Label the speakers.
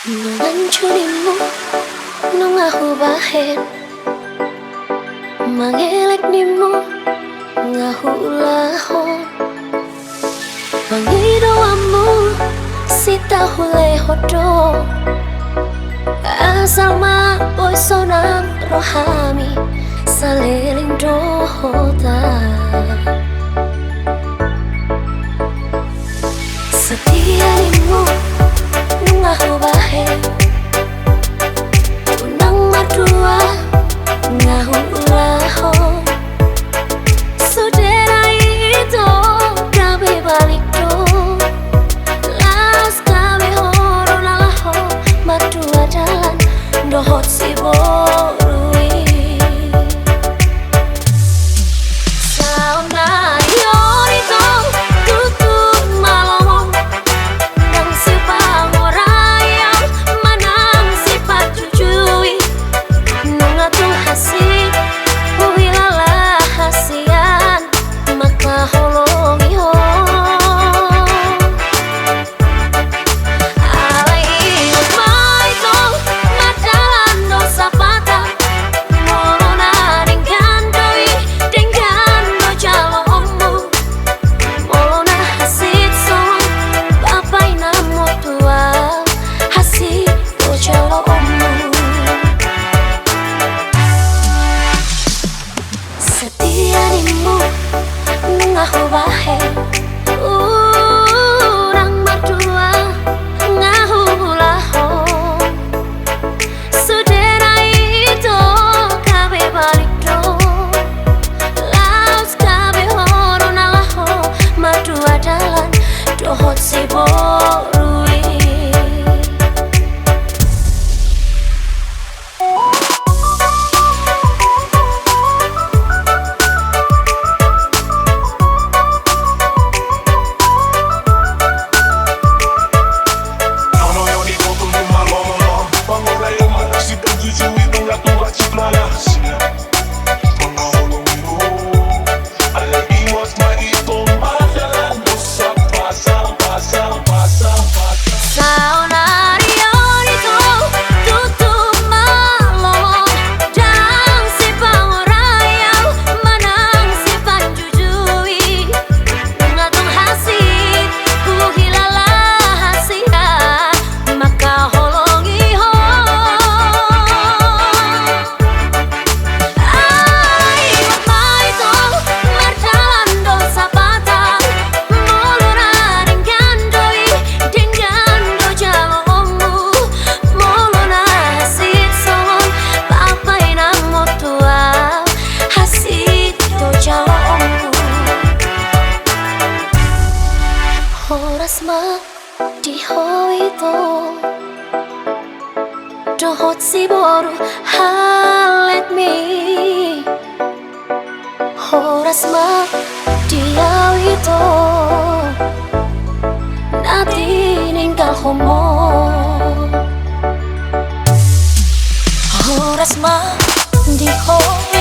Speaker 1: Menghancurimu, nungahu bahen mangelek nimu, ngahu lahon Pangidoamu, sita hule hodo Asal ma boy sonam rohami Saliling dohota Setia nimu, ngahu bahen Unang madua, ngahu lahon Sudera itu, gabe balik do Las gabe horo nalaho Madua jalan, dohot si borui Sauna yorito, tutup malom Nang si pangorayang, manang si pajujui Nungatung hasih, uhilalah hasian Maka holongi ho Alay ingat maito, madalan dosa patah Molona dengan doi, dengan do jalomu Molona hasit son, bapai namo tua Hasit do jalomu Setia nimu, ngahu bahen Urang berdua, ngahu lahon Sudera itu, kabe balik do Laus kabe horo nalaho Madua jalan, dohot si borui Horasma di hoito dohot si boru halet mi Horasma dia itu nanti ninggal homo Horasma di hoito